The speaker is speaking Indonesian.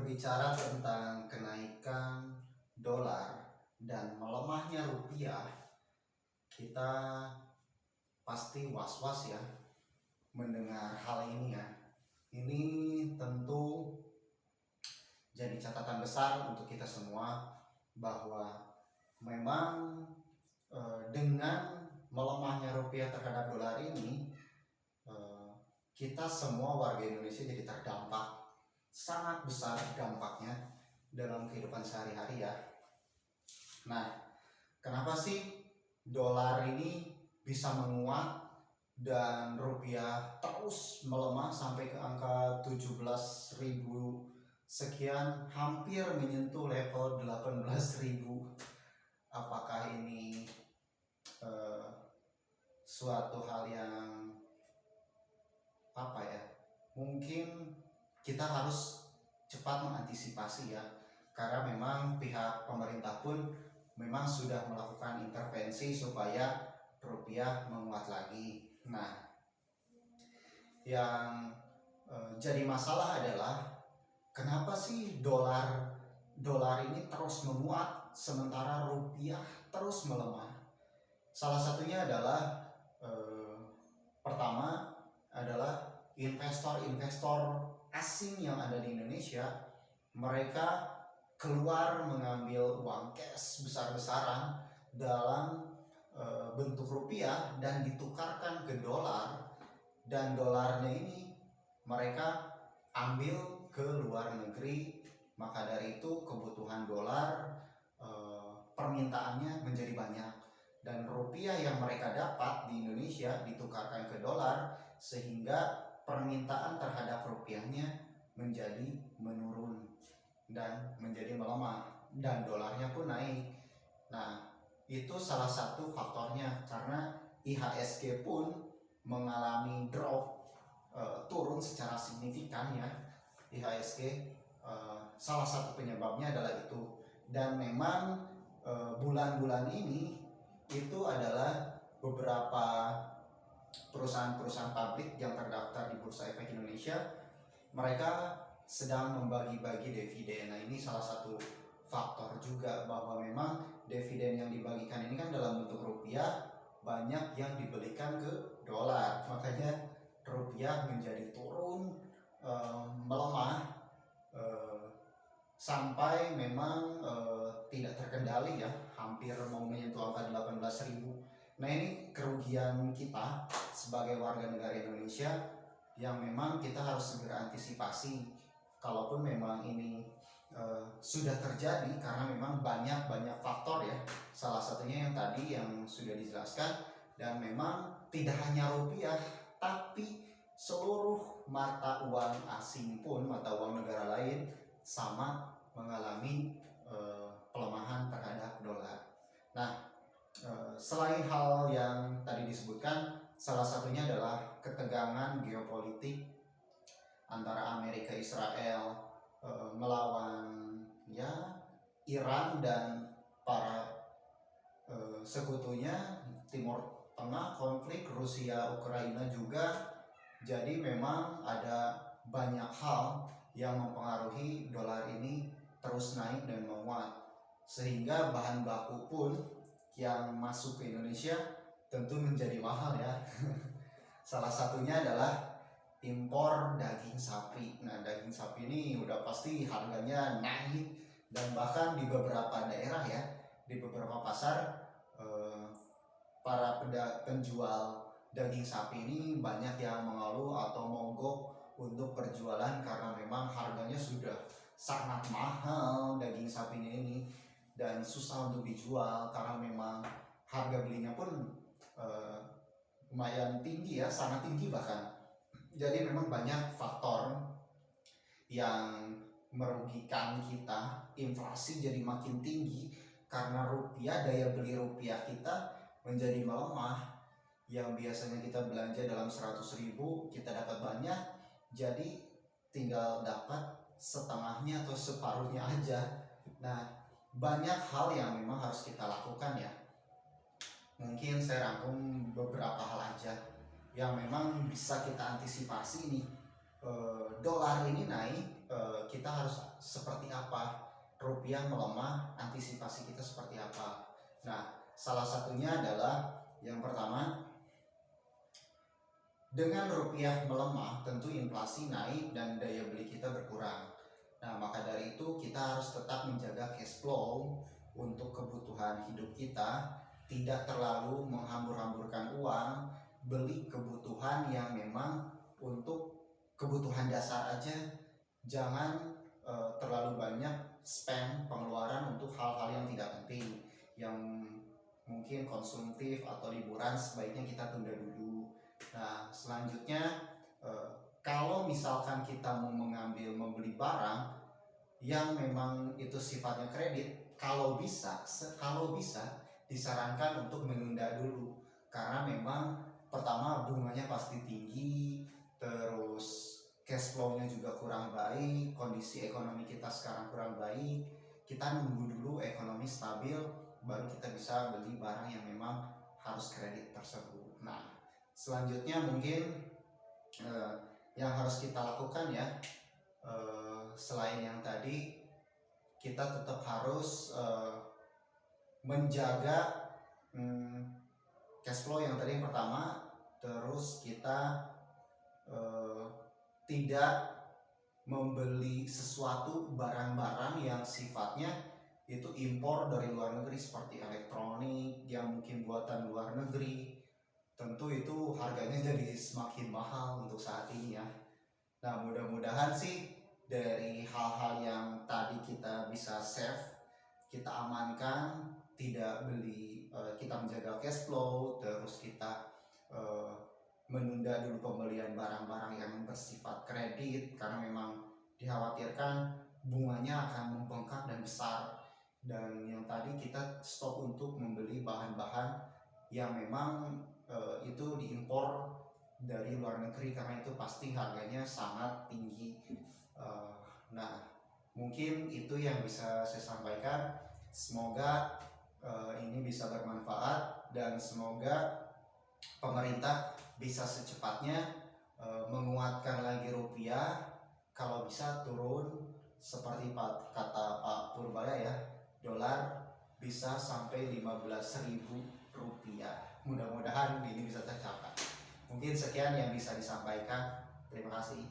Berbicara tentang kenaikan dolar dan melemahnya rupiah, kita pasti was-was ya mendengar hal ini ya. Ini tentu jadi catatan besar untuk kita semua bahwa memang dengan melemahnya rupiah terhadap dolar ini, kita semua warga Indonesia jadi terdampak sangat besar dampaknya dalam kehidupan sehari-hari ya. Nah, kenapa sih dolar ini bisa menguat dan rupiah terus melemah sampai ke angka 17.000 sekian, hampir menyentuh level 18.000? Apakah ini suatu hal yang apa ya? Mungkin kita harus cepat mengantisipasi ya, karena memang pihak pemerintah pun memang sudah melakukan intervensi supaya rupiah menguat lagi. Nah, yang jadi masalah adalah kenapa sih dolar ini terus menguat sementara rupiah terus melemah? Salah satunya adalah pertama adalah investor-investor asing yang ada di Indonesia. Mereka keluar mengambil uang cash besar-besaran dalam bentuk rupiah dan ditukarkan ke dolar, dan dolarnya ini mereka ambil ke luar negeri. Maka dari itu kebutuhan dolar, permintaannya menjadi banyak, dan rupiah yang mereka dapat di Indonesia ditukarkan ke dolar sehingga permintaan terhadap rupiahnya menjadi menurun dan menjadi melemah, dan dolarnya pun naik. Nah, itu salah satu faktornya, karena IHSG pun mengalami drop, turun secara signifikan ya. IHSG salah satu penyebabnya adalah itu. Dan memang bulan-bulan ini itu adalah beberapa perusahaan-perusahaan pabrik yang terdaftar di Bursa Efek Indonesia, mereka sedang membagi-bagi dividen. Nah, ini salah satu faktor juga bahwa memang dividen yang dibagikan ini kan dalam bentuk rupiah, banyak yang dibelikan ke dolar, makanya rupiah menjadi turun, melemah, sampai memang tidak terkendali ya, hampir mau menyentuh angka 18.000. Nah, ini kerugian kita sebagai warga negara Indonesia yang memang kita harus segera antisipasi kalaupun memang ini sudah terjadi, karena memang banyak faktor ya. Salah satunya yang tadi yang sudah dijelaskan, dan memang tidak hanya rupiah tapi seluruh mata uang asing pun, mata uang negara lain sama mengalami pelemahan terhadap dolar. Nah, selain hal yang tadi disebutkan, salah satunya adalah ketegangan geopolitik antara Amerika Israel melawan ya Iran dan para sekutunya Timur Tengah, konflik Rusia Ukraina juga. Jadi memang ada banyak hal yang mempengaruhi dolar ini terus naik dan menguat, sehingga bahan baku pun yang masuk ke Indonesia tentu menjadi mahal ya. Salah satunya adalah impor daging sapi. Nah, daging sapi ini udah pasti harganya naik, dan bahkan di beberapa daerah ya, di beberapa pasar, para penjual daging sapi ini banyak yang mengeluh atau mogok untuk berjualan karena memang harganya sudah sangat mahal daging sapinya ini, dan susah untuk dijual karena memang harga belinya pun lumayan tinggi ya, sangat tinggi bahkan. Jadi memang banyak faktor yang merugikan kita. Inflasi jadi makin tinggi karena rupiah, daya beli rupiah kita menjadi melemah. Yang biasanya kita belanja dalam 100.000, kita dapat banyak, jadi tinggal dapat setengahnya atau separuhnya aja. Nah, banyak hal yang memang harus kita lakukan ya. Mungkin saya rangkum beberapa hal aja yang memang bisa kita antisipasi nih. Dolar ini naik kita harus seperti apa, rupiah melemah, antisipasi kita seperti apa. Nah, salah satunya adalah yang pertama, dengan rupiah melemah tentu inflasi naik dan daya beli kita berkurang. Nah, maka dari itu kita harus tetap menjaga cash flow untuk kebutuhan hidup kita, tidak terlalu menghambur-hamburkan uang, beli kebutuhan yang memang untuk kebutuhan dasar aja, jangan terlalu banyak spend pengeluaran untuk hal-hal yang tidak penting, yang mungkin konsumtif atau liburan sebaiknya kita tunda dulu. Nah, selanjutnya kalau misalkan kita mau membeli barang yang memang itu sifatnya kredit, kalau bisa disarankan untuk menunda dulu, karena memang pertama bunganya pasti tinggi, terus cash flow-nya juga kurang baik, kondisi ekonomi kita sekarang kurang baik. Kita nunggu dulu ekonomi stabil, baru kita bisa beli barang yang memang harus kredit tersebut. Nah, selanjutnya mungkin yang harus kita lakukan ya, selain yang tadi, kita tetap harus menjaga cash flow yang tadi yang pertama, terus kita tidak membeli sesuatu barang-barang yang sifatnya itu impor dari luar negeri seperti elektronik yang mungkin buatan luar negeri. Tentu itu harganya jadi semakin mahal untuk saat ini ya. Nah, mudah-mudahan sih dari hal-hal yang tadi kita bisa save, kita amankan, tidak beli, kita menjaga cash flow, terus kita menunda dulu pembelian barang-barang yang bersifat kredit karena memang dikhawatirkan bunganya akan membengkak dan besar. Dan yang tadi kita stop untuk membeli bahan-bahan yang memang itu diimpor dari luar negeri karena itu pasti harganya sangat tinggi. Nah, mungkin itu yang bisa saya sampaikan. Semoga ini bisa bermanfaat dan semoga pemerintah bisa secepatnya menguatkan lagi rupiah, kalau bisa turun seperti kata Pak Purbaya ya, dolar bisa sampai 15.000 rupiah. Mudah-mudahan ini bisa tercapai. Mungkin sekian yang bisa disampaikan. Terima kasih.